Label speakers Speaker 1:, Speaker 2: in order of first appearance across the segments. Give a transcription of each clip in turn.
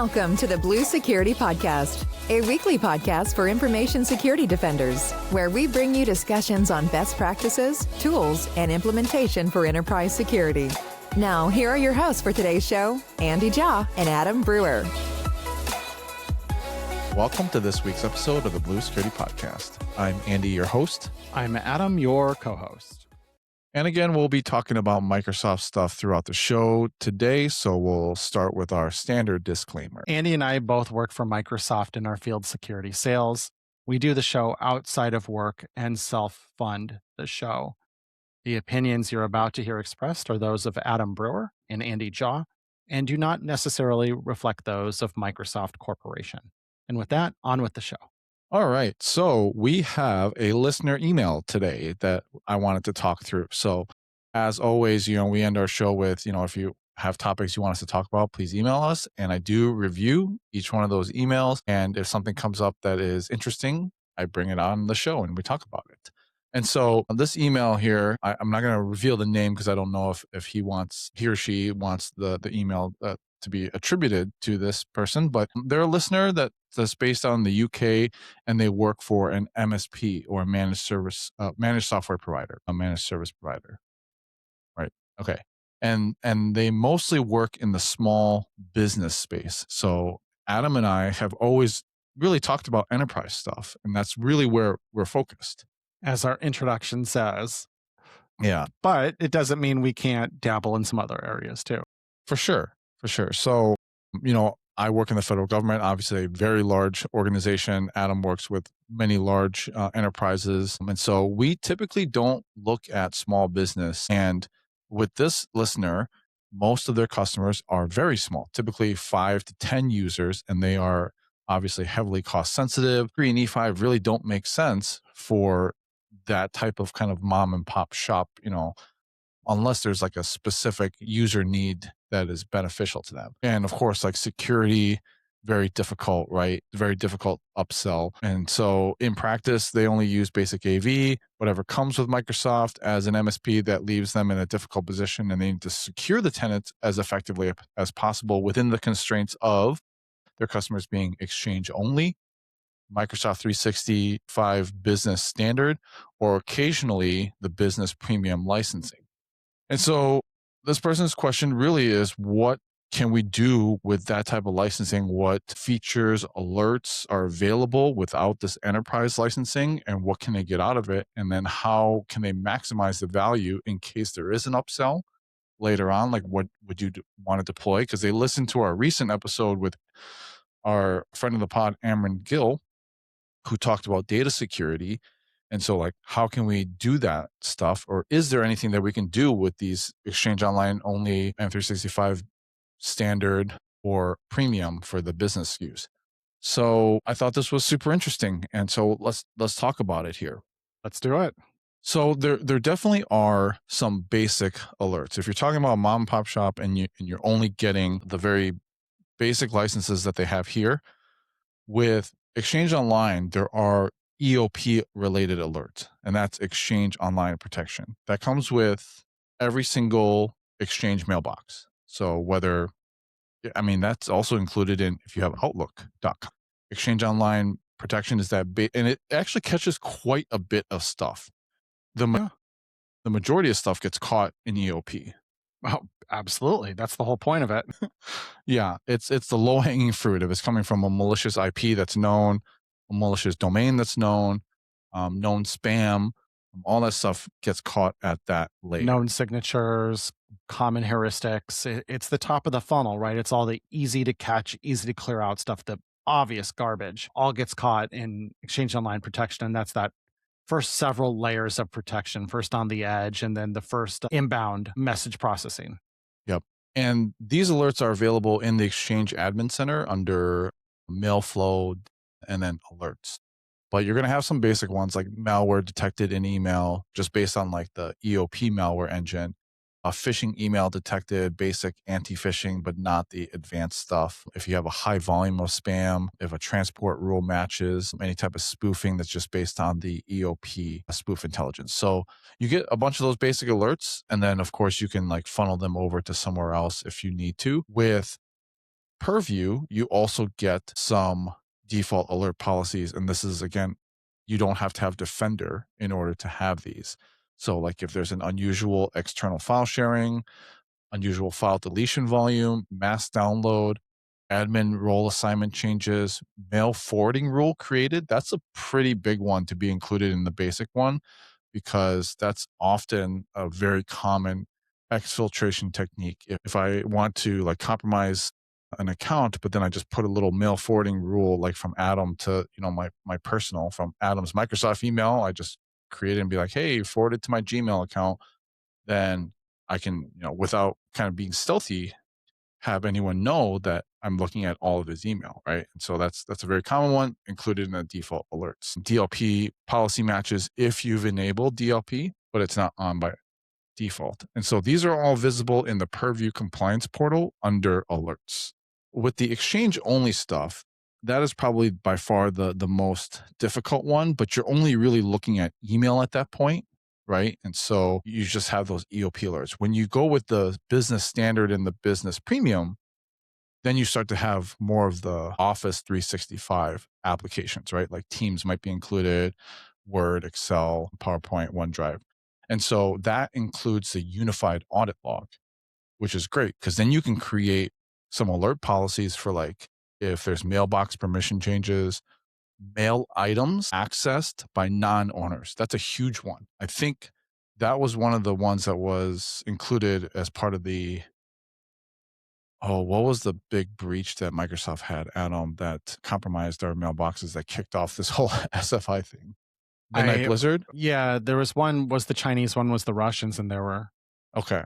Speaker 1: Welcome to the Blue Security Podcast, a weekly podcast for information security defenders, where we bring you discussions on best practices, tools, and implementation for enterprise security. Now, here are your hosts for today's show, Andy Jaw and Adam Brewer.
Speaker 2: Welcome to this week's episode of the Blue Security Podcast. I'm Andy, your host.
Speaker 3: I'm Adam, your co-host.
Speaker 2: And again, we'll be talking about Microsoft stuff throughout the show today, so we'll start with our standard disclaimer.
Speaker 3: Andy and I both work for Microsoft in our field security sales. We do the show outside of work and self-fund the show. The opinions you're about to hear expressed are those of Adam Brewer and Andy Jaw, and do not necessarily reflect those of Microsoft Corporation. And with that, on with the show.
Speaker 2: All right, so we have a listener email today that I wanted to talk through. So as always, we end our show with, if you have topics you want us to talk about, please email us. And I do review each one of those emails. And if something comes up that is interesting, I bring it on the show and we talk about it. And so this email here, I'm not going to reveal the name because I don't know if he or she wants the email to be attributed to this person, but they're a listener that's based on the UK and they work for an MSP or a managed software provider, a managed service provider. Right. Okay. And they mostly work in the small business space. So Adam and I have always really talked about enterprise stuff, and that's really where we're focused.
Speaker 3: As our introduction says.
Speaker 2: Yeah.
Speaker 3: But it doesn't mean we can't dabble in some other areas too.
Speaker 2: For sure. So, I work in the federal government, obviously a very large organization. Adam works with many large enterprises. And so we typically don't look at small business. And with this listener, most of their customers are very small, typically 5 to 10 users, and they are obviously heavily cost sensitive. E3 and E5 really don't make sense for that type of kind of mom and pop shop, unless there's like a specific user need that is beneficial to them. And of course, like security, very difficult, right? Very difficult upsell. And so in practice, they only use basic AV, whatever comes with Microsoft as an MSP that leaves them in a difficult position, and they need to secure the tenants as effectively as possible within the constraints of their customers being Exchange only, Microsoft 365 Business Standard, or occasionally the Business Premium licensing. And so this person's question really is, what can we do with that type of licensing? What features, alerts are available without this enterprise licensing, and what can they get out of it? And then how can they maximize the value in case there is an upsell later on? Like, what would you want to deploy? Because they listened to our recent episode with our friend of the pod, Amron Gill, who talked about data security. And so like, how can we do that stuff? Or is there anything that we can do with these Exchange Online only M365 standard or premium for the business use? So I thought this was super interesting. And so let's talk about it here.
Speaker 3: Let's do it.
Speaker 2: So there definitely are some basic alerts. If you're talking about a mom and pop shop and you're only getting the very basic licenses that they have here, with Exchange Online, there are EOP related alerts, and that's Exchange Online Protection. That comes with every single Exchange mailbox. So that's also included in if you have Outlook.com. Exchange Online Protection is that and it actually catches quite a bit of stuff. The majority of stuff gets caught in EOP.
Speaker 3: Oh, absolutely. That's the whole point of it.
Speaker 2: Yeah, it's the low-hanging fruit. If it's coming from a malicious IP that's known, a malicious domain that's known spam, all that stuff gets caught at that layer.
Speaker 3: Known signatures, common heuristics. It's the top of the funnel, right? It's all the easy to catch, easy to clear out stuff. The obvious garbage all gets caught in Exchange Online Protection. And that's that first several layers of protection, first on the edge, and then the first inbound message processing.
Speaker 2: Yep. And these alerts are available in the Exchange Admin Center under Mail Flow and then alerts. But you're going to have some basic ones like malware detected in email, just based on like the EOP malware engine. A phishing email detected, basic anti-phishing, but not the advanced stuff. If you have a high volume of spam, if a transport rule matches, any type of spoofing that's just based on the EOP spoof intelligence. So you get a bunch of those basic alerts. And then of course you can like funnel them over to somewhere else if you need to. With Purview, you also get some default alert policies. And this is, again, you don't have to have Defender in order to have these. So, like if there's an unusual external file sharing, unusual file deletion volume, mass download, admin role assignment changes, mail forwarding rule created, that's a pretty big one to be included in the basic one because that's often a very common exfiltration technique. If I want to like compromise an account, but then I just put a little mail forwarding rule like from Adam to, my personal from Adam's Microsoft email, I just create it and be like, hey, forward it to my Gmail account. Then I can, without kind of being stealthy, have anyone know that I'm looking at all of his email, right? And so that's a very common one included in the default alerts. DLP policy matches if you've enabled DLP, but it's not on by default. And so these are all visible in the Purview compliance portal under alerts. With the exchange only stuff, that is probably by far the most difficult one, but you're only really looking at email at that point, right? And so you just have those EOP alerts. When you go with the business standard and the business premium, then you start to have more of the Office 365 applications, right? Like Teams might be included, Word, Excel, PowerPoint, OneDrive. And so that includes the unified audit log, which is great because then you can create some alert policies for like if there's mailbox permission changes, mail items accessed by non-owners. That's a huge one. I think that was one of the ones that was included as part of the what was the big breach that Microsoft had, Adam, that compromised our mailboxes that kicked off this whole SFI thing? Midnight
Speaker 3: I
Speaker 2: Blizzard?
Speaker 3: Yeah, there was one was the Chinese, one was the Russians, and there were
Speaker 2: Okay.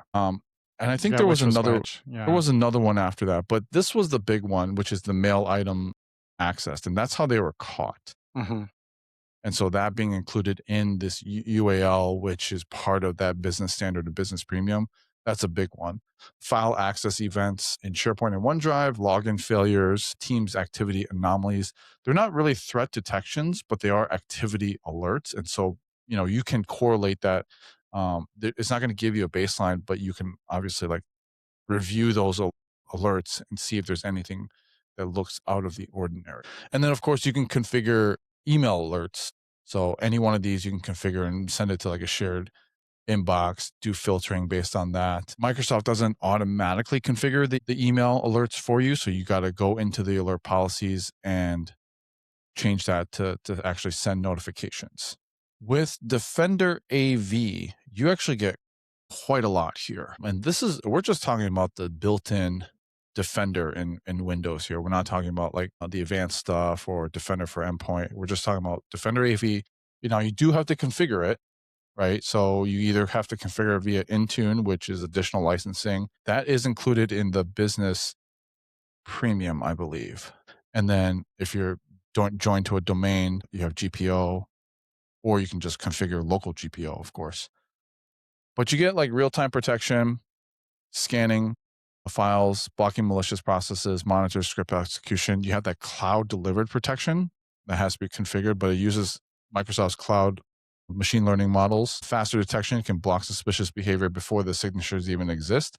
Speaker 2: And I think
Speaker 3: yeah, which was which.
Speaker 2: there
Speaker 3: Yeah.
Speaker 2: was another one after that, but this was the big one, which is the mail item accessed, and that's how they were caught.
Speaker 3: hmm
Speaker 2: And so that being included in this UAL, which is part of that business standard of business premium, that's a big one. File access events in SharePoint and OneDrive, login failures, Teams activity anomalies. They're not really threat detections, but they are activity alerts. And so, you can correlate that. It's not going to give you a baseline, but you can obviously like review those alerts and see if there's anything that looks out of the ordinary. And then, of course, you can configure email alerts. So any one of these you can configure and send it to like a shared inbox, do filtering based on that. Microsoft doesn't automatically configure the email alerts for you. So you got to go into the alert policies and change that to actually send notifications. With Defender AV, you actually get quite a lot here. And we're just talking about the built-in Defender in Windows here. We're not talking about like the advanced stuff or Defender for endpoint. We're just talking about Defender AV. You do have to configure it, right? So you either have to configure it via Intune, which is additional licensing. That is included in the business premium, I believe. And then if you're joined to a domain, you have GPO, or you can just configure local GPO, of course. But you get like real-time protection, scanning files, blocking malicious processes, monitor script execution. You have that cloud delivered protection that has to be configured, but it uses Microsoft's cloud machine learning models. Faster detection can block suspicious behavior before the signatures even exist.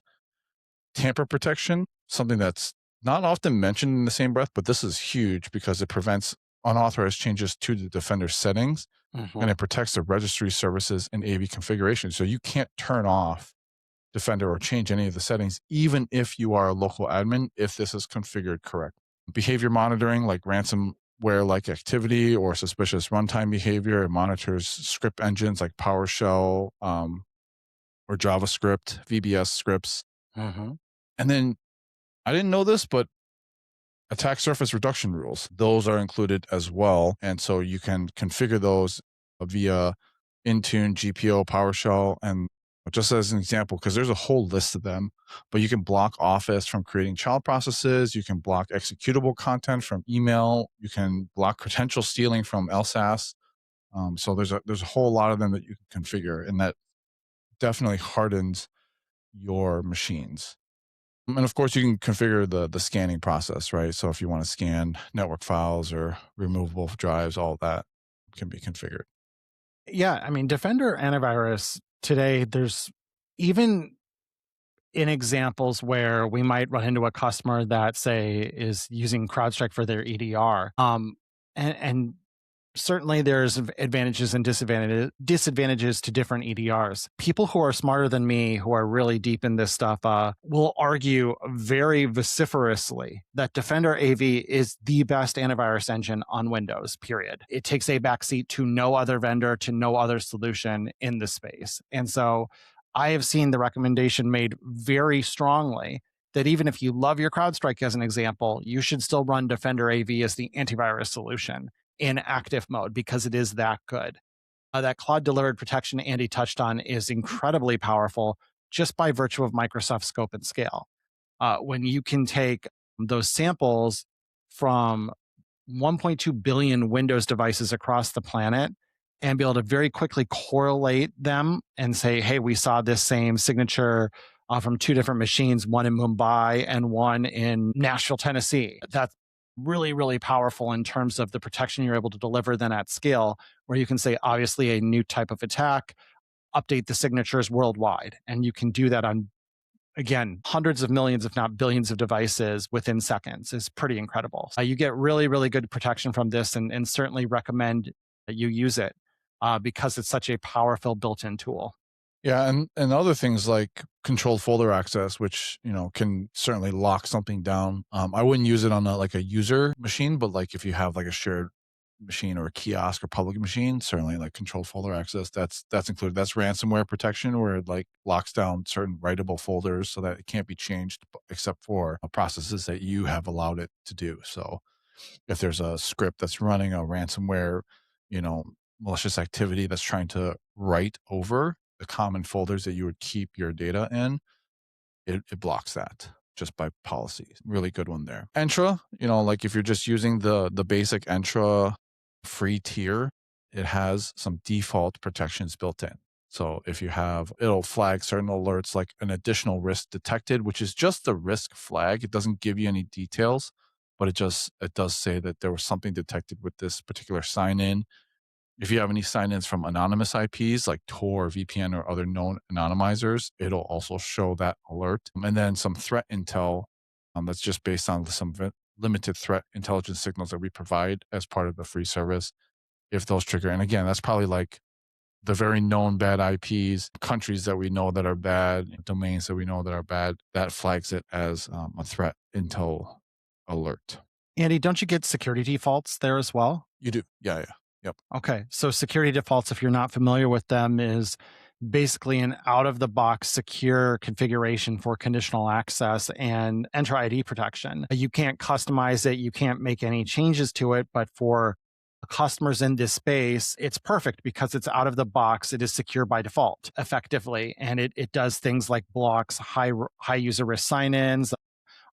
Speaker 2: Tamper protection, something that's not often mentioned in the same breath, but this is huge because it prevents unauthorized changes to the Defender settings and it protects the registry services and AV configuration. So you can't turn off Defender or change any of the settings, even if you are a local admin, if this is configured correct. Behavior monitoring, like ransomware-like activity or suspicious runtime behavior, it monitors script engines like PowerShell or JavaScript, VBS scripts.
Speaker 3: hmm
Speaker 2: And then I didn't know this, but attack surface reduction rules, those are included as well. And so you can configure those via Intune, GPO, PowerShell, and just as an example, because there's a whole list of them, but you can block Office from creating child processes. You can block executable content from email. You can block credential stealing from LSAS. So there's a whole lot of them that you can configure, and that definitely hardens your machines. And of course, you can configure the scanning process, right? So if you want to scan network files or removable drives, all that can be configured.
Speaker 3: Yeah, I mean, Defender antivirus today, there's even in examples where we might run into a customer that, say, is using CrowdStrike for their EDR. And certainly there's advantages and disadvantages to different EDRs. People who are smarter than me, who are really deep in this stuff, will argue very vociferously that Defender AV is the best antivirus engine on Windows, period. It takes a backseat to no other vendor, to no other solution in the space. And so I have seen the recommendation made very strongly that even if you love your CrowdStrike as an example, you should still run Defender AV as the antivirus solution in active mode because it is that good. That cloud delivered protection Andy touched on is incredibly powerful just by virtue of Microsoft scope and scale. When you can take those samples from 1.2 billion Windows devices across the planet and be able to very quickly correlate them and say, hey, we saw this same signature from two different machines, one in Mumbai and one in Nashville, Tennessee. That's really, really powerful in terms of the protection you're able to deliver then at scale, where you can say, obviously, a new type of attack, update the signatures worldwide. And you can do that on, again, hundreds of millions, if not billions of devices within seconds. Is pretty incredible. You get really, really good protection from this, and certainly recommend that you use it because it's such a powerful built-in tool.
Speaker 2: Yeah, and other things like controlled folder access, which can certainly lock something down. I wouldn't use it on like a user machine, but like if you have like a shared machine or a kiosk or public machine, certainly like controlled folder access, that's included. That's ransomware protection, where it like locks down certain writable folders so that it can't be changed except for processes that you have allowed it to do. So if there's a script that's running a ransomware, malicious activity that's trying to write over the common folders that you would keep your data in, it blocks that just by policy. Really good one there. Entra, like if you're just using the basic Entra free tier, it has some default protections built in. So if you have, it'll flag certain alerts like an additional risk detected, which is just the risk flag. It doesn't give you any details, but it does say that there was something detected with this particular sign in. If you have any sign-ins from anonymous IPs like Tor, VPN, or other known anonymizers, it'll also show that alert. And then some threat intel that's just based on some limited threat intelligence signals that we provide as part of the free service. If those trigger, and again, that's probably like the very known bad IPs, countries that we know that are bad, domains that we know that are bad, that flags it as a threat intel alert.
Speaker 3: Andy, don't you get security defaults there as well?
Speaker 2: You do. Yeah. Yep.
Speaker 3: Okay. So security defaults, if you're not familiar with them, is basically an out-of-the-box secure configuration for conditional access and Entra ID protection. You can't customize it. You can't make any changes to it. But for customers in this space, it's perfect because it's out of the box. It is secure by default, effectively. And it does things like blocks high user risk sign-ins,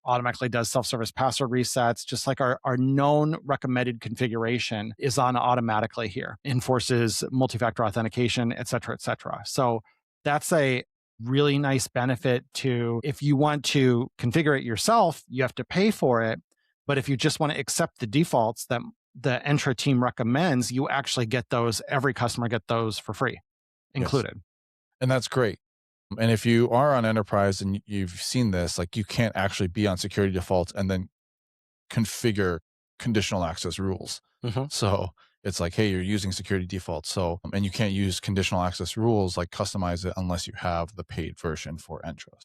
Speaker 3: automatically does self-service password resets, just like our known recommended configuration is on automatically here, enforces multi-factor authentication, et cetera, et cetera. So that's a really nice benefit to, if you want to configure it yourself, you have to pay for it. But if you just want to accept the defaults that the Entra team recommends, you actually get those, every customer get those for free included.
Speaker 2: Yes. And that's great. And if you are on enterprise and you've seen this, like you can't actually be on security defaults and then configure conditional access rules.
Speaker 3: Mm-hmm.
Speaker 2: So it's like, hey, you're using security defaults. So, and you can't use conditional access rules, like customize it unless you have the paid version for Entra.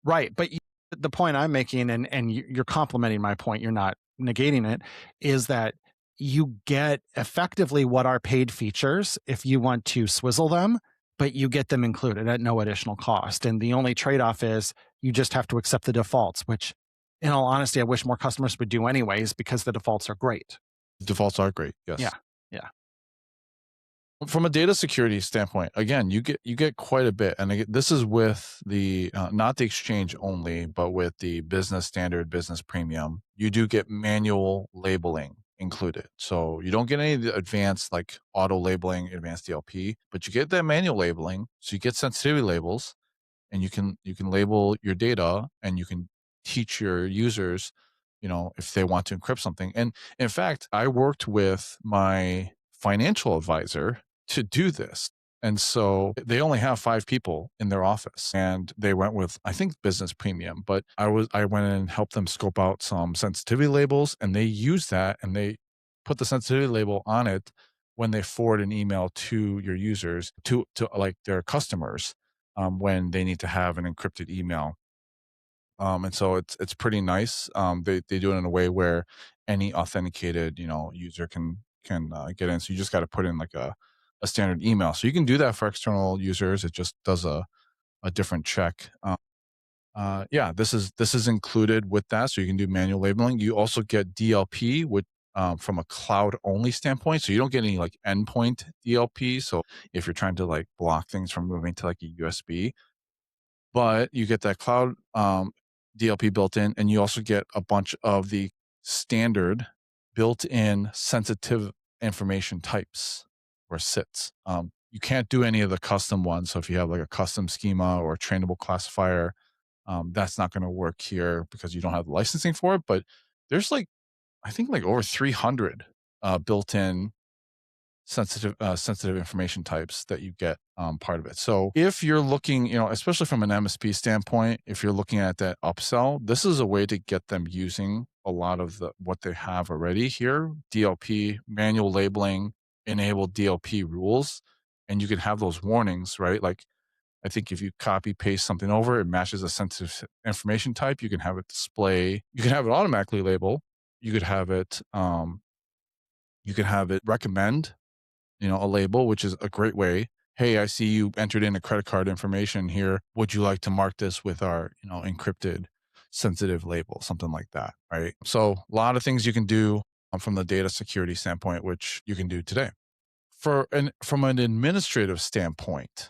Speaker 3: Right. But the point I'm making, and you're complimenting my point, you're not negating it, is that you get effectively what are paid features if you want to swizzle them, but you get them included at no additional cost. And the only trade-off is you just have to accept the defaults, which in all honesty, I wish more customers would do anyways, because the defaults are great.
Speaker 2: Defaults are great. Yes.
Speaker 3: Yeah.
Speaker 2: From a data security standpoint, again, you get quite a bit. And again, this is with the, not the exchange only, but with the business standard, business premium, you do get manual labeling included. So you don't get any of the advanced like auto labeling, advanced DLP, but you get that manual labeling. So you get sensitivity labels, and you can label your data, and you can teach your users, if they want to encrypt something. And in fact, I worked with my financial advisor to do this. And so they only have 5 people in their office, and they went with, I think, business premium, but I went in and helped them scope out some sensitivity labels, and they use that, and they put the sensitivity label on it when they forward an email to your users, to like their customers, when they need to have an encrypted email. And so it's pretty nice. They do it in a way where any authenticated, user can get in. So you just got to put in like a standard email. So you can do that for external users. It just does a different check. Yeah, this is included with that. So you can do manual labeling. You also get DLP, which from a cloud only standpoint. So you don't get any like endpoint DLP. So if you're trying to like block things from moving to like a USB, but you get that cloud DLP built in, and you also get a bunch of the standard built-in sensitive information types or SITs. You can't do any of the custom ones. So if you have like a custom schema or a trainable classifier, that's not going to work here because you don't have the licensing for it. But there's like, I think like over 300 built-in sensitive information types that you get part of it. So if you're looking, especially from an MSP standpoint, if you're looking at that upsell, this is a way to get them using a lot of what they have already here: DLP, manual labeling, enable DLP rules, and you can have those warnings, right? Like I think if you copy paste something over, it matches a sensitive information type. You can have it display. You can have it automatically label. You could have it. You can have it recommend, a label, which is a great way. Hey, I see you entered in a credit card information here. Would you like to mark this with our, encrypted sensitive label, something like that, right? So a lot of things you can do from the data security standpoint, which you can do today. From an administrative standpoint,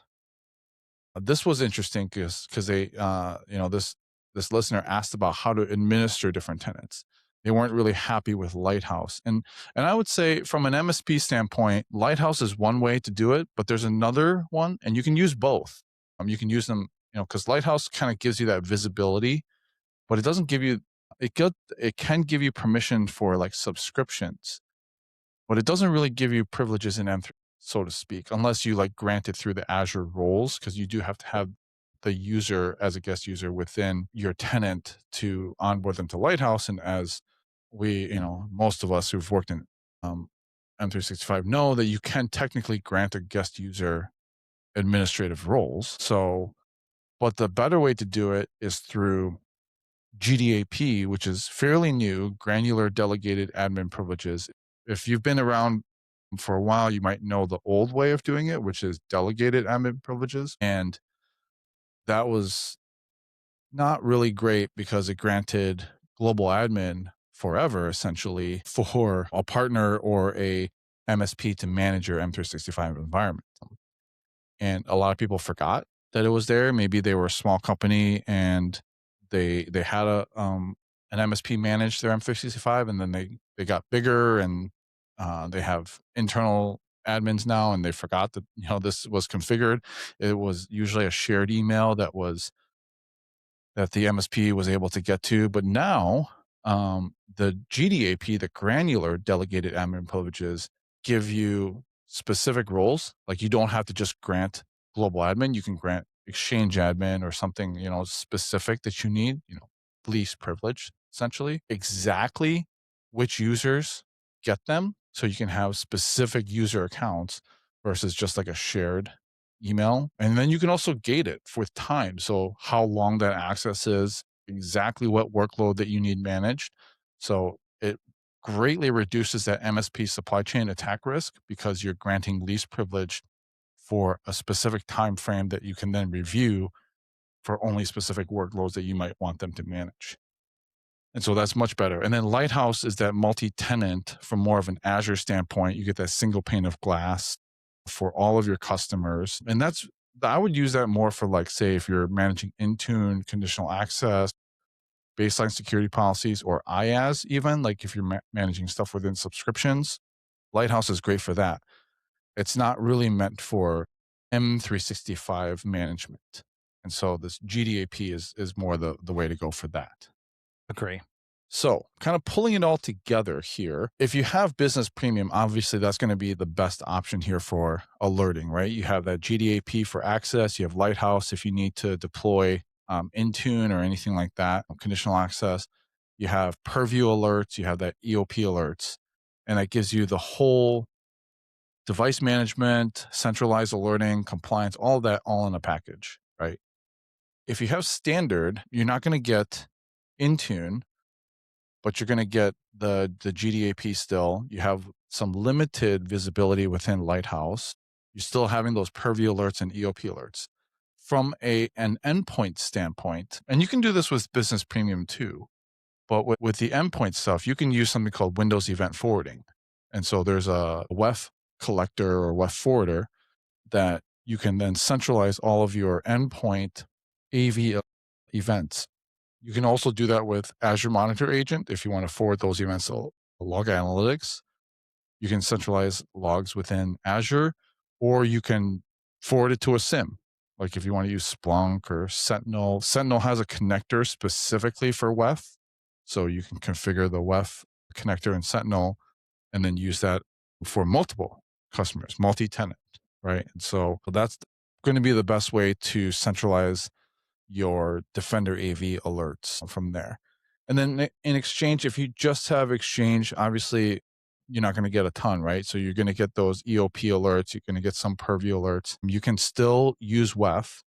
Speaker 2: this was interesting because they, this listener asked about how to administer different tenants. They weren't really happy with Lighthouse, and I would say from an MSP standpoint, Lighthouse is one way to do it, but there's another one, and you can use both. You can use them, because Lighthouse kind of gives you that visibility, but it doesn't give you it can give you permission for like subscriptions, but it doesn't really give you privileges in M3, so to speak, unless you like grant it through the Azure roles, because you do have to have the user as a guest user within your tenant to onboard them to Lighthouse. And as we, most of us who've worked in um, M365 know that you can technically grant a guest user administrative roles. So, but the better way to do it is through GDAP, which is fairly new, granular delegated admin privileges. If you've been around for a while, you might know the old way of doing it, which is delegated admin privileges. And that was not really great because it granted global admin forever, essentially, for a partner or a MSP to manage your M365 environment. And a lot of people forgot that it was there. Maybe they were a small company and they had an MSP manage their M365, and then they got bigger, and they have internal admins now, and they forgot that this was configured. It was usually a shared email that the MSP was able to get to. But now, the GDAP, the granular delegated admin privileges, give you specific roles. Like you don't have to just grant global admin. You can grant exchange admin or something, specific that you need, least privilege, essentially. Exactly which users get them. So you can have specific user accounts versus just like a shared email. And then you can also gate it with time. So how long that access is, exactly what workload that you need managed. So it greatly reduces that MSP supply chain attack risk because you're granting least privilege for a specific time frame that you can then review for only specific workloads that you might want them to manage. And so that's much better. And then Lighthouse is that multi-tenant from more of an Azure standpoint. You get that single pane of glass for all of your customers. And I would use that more for like, say, if you're managing Intune, conditional access, baseline security policies, or IaaS even, like if you're managing stuff within subscriptions, Lighthouse is great for that. It's not really meant for M365 management. And so this GDAP is more the way to go for that.
Speaker 3: Agree.
Speaker 2: So, kind of pulling it all together here, if you have business premium, obviously that's going to be the best option here for alerting, right? You have that GDAP for access, you have Lighthouse if you need to deploy Intune or anything like that, conditional access. You have Purview alerts, you have that EOP alerts, and that gives you the whole device management, centralized alerting, compliance, all of that all in a package, right? If you have standard, you're not going to get Intune, but you're going to get the GDAP still. You have some limited visibility within Lighthouse. You're still having those Purview alerts and EOP alerts. From an endpoint standpoint, and you can do this with Business Premium too, but with the endpoint stuff, you can use something called Windows Event Forwarding. And so there's a WEF collector or WEF forwarder that you can then centralize all of your endpoint AV events. You can also do that with Azure Monitor Agent if you want to forward those events to Log Analytics. You can centralize logs within Azure, or you can forward it to a SIM. Like if you want to use Splunk or Sentinel. Sentinel has a connector specifically for WEF. So you can configure the WEF connector in Sentinel and then use that for multiple customers, multi-tenant, right? And so that's going to be the best way to centralize your Defender AV alerts from there. And then in Exchange, if you just have Exchange, obviously you're not going to get a ton, right? So you're going to get those EOP alerts. You're going to get some Purview alerts. You can still use WEF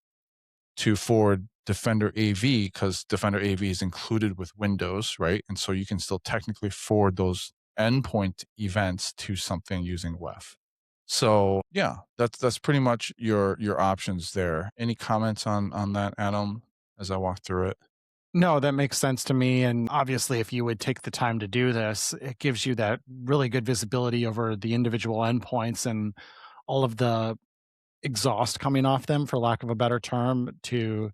Speaker 2: to forward Defender AV because Defender AV is included with Windows, right? And so you can still technically forward those endpoint events to something using WEF. So yeah, that's pretty much your options there. Any comments on that, Adam, as I walk through it?
Speaker 3: No, that makes sense to me. And obviously, if you would take the time to do this, it gives you that really good visibility over the individual endpoints and all of the exhaust coming off them, for lack of a better term, to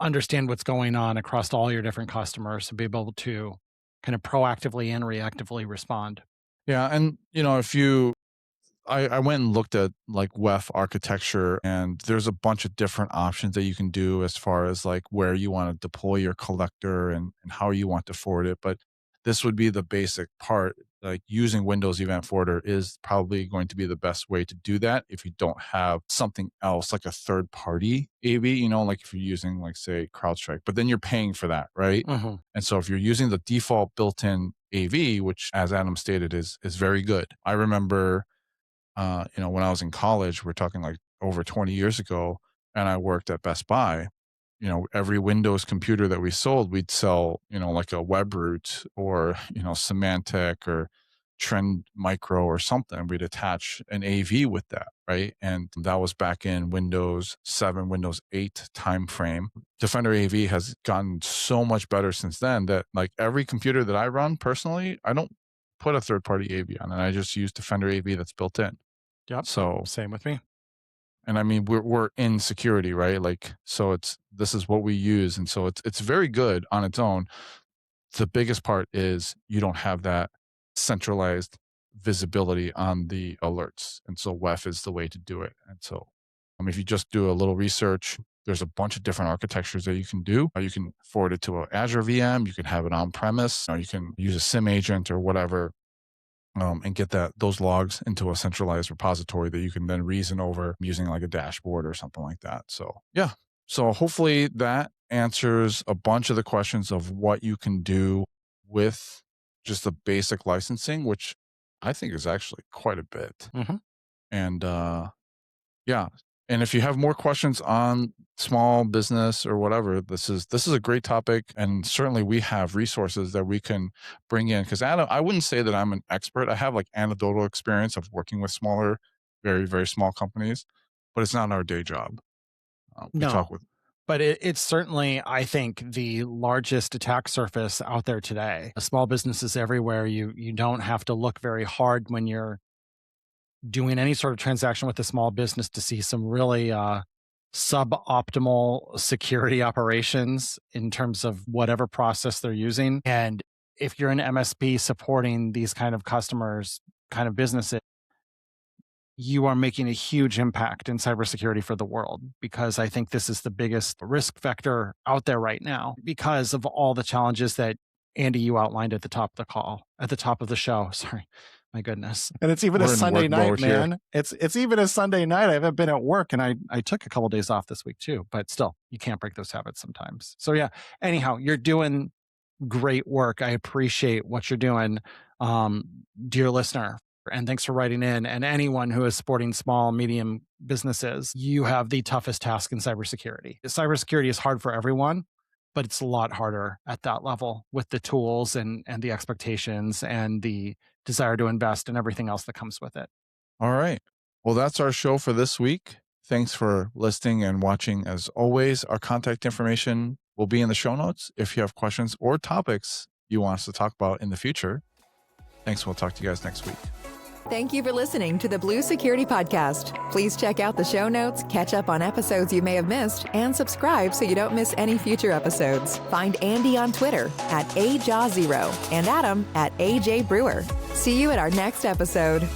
Speaker 3: understand what's going on across all your different customers to be able to kind of proactively and reactively respond.
Speaker 2: Yeah, and if you I went and looked at like WEF architecture, and there's a bunch of different options that you can do as far as like where you want to deploy your collector and how you want to forward it. But this would be the basic part. Like using Windows Event Forwarder is probably going to be the best way to do that if you don't have something else like a third party AV, like if you're using like say CrowdStrike, but then you're paying for that, right?
Speaker 3: Mhm.
Speaker 2: And so if you're using the default built-in AV, which as Adam stated is very good. I remember when I was in college, we're talking like over 20 years ago, and I worked at Best Buy. Every Windows computer that we sold, we'd sell, like a WebRoot or, Symantec or Trend Micro or something. We'd attach an AV with that, right? And that was back in Windows 7, Windows 8 timeframe. Defender AV has gotten so much better since then that like every computer that I run personally, I don't put a third party AV on it. I just use Defender AV that's built in.
Speaker 3: Yep.
Speaker 2: So,
Speaker 3: Same with me.
Speaker 2: and I mean, we're in security, right? Like, so this is what we use. And so it's very good on its own. The biggest part is you don't have that centralized visibility on the alerts. And so WEF is the way to do it. And so, if you just do a little research, there's a bunch of different architectures that you can do. You can forward it to an Azure VM. You can have it on premise. You can use a SIM agent or whatever. And get those logs into a centralized repository that you can then reason over using like a dashboard or something like that. So yeah. So hopefully that answers a bunch of the questions of what you can do with just the basic licensing, which I think is actually quite a bit.
Speaker 3: Mhm.
Speaker 2: And yeah. And if you have more questions on small business or whatever, this is a great topic. And certainly we have resources that we can bring in. Because I wouldn't say that I'm an expert. I have like anecdotal experience of working with smaller, very, very small companies, but it's not our day job. We talk
Speaker 3: No,
Speaker 2: with
Speaker 3: but it's certainly, I think, the largest attack surface out there today. Small businesses everywhere. You don't have to look very hard when you're doing any sort of transaction with a small business to see some really suboptimal security operations in terms of whatever process they're using. And if you're an MSP supporting these kind of customers, kind of businesses, you are making a huge impact in cybersecurity for the world, because I think this is the biggest risk vector out there right now because of all the challenges that Andy, you outlined at the top of the show. Sorry. My goodness. And it's even
Speaker 2: We're
Speaker 3: a
Speaker 2: in
Speaker 3: Sunday
Speaker 2: work
Speaker 3: night,
Speaker 2: mode here.
Speaker 3: man. It's even a Sunday night. I haven't been at work, and I took a couple of days off this week too, but still, you can't break those habits sometimes. So yeah, anyhow, you're doing great work. I appreciate what you're doing, dear listener. And thanks for writing in. And anyone who is supporting small, medium businesses, you have the toughest task in cybersecurity. Cybersecurity is hard for everyone, but it's a lot harder at that level with the tools and the expectations and the desire to invest and everything else that comes with it.
Speaker 2: All right. Well, that's our show for this week. Thanks for listening and watching. As always, our contact information will be in the show notes if you have questions or topics you want us to talk about in the future. Thanks. We'll talk to you guys next week.
Speaker 1: Thank you for listening to the Blue Security Podcast. Please check out the show notes, catch up on episodes you may have missed, and subscribe so you don't miss any future episodes. Find Andy on Twitter @AJaw0 and Adam @AJ Brewer. See you at our next episode.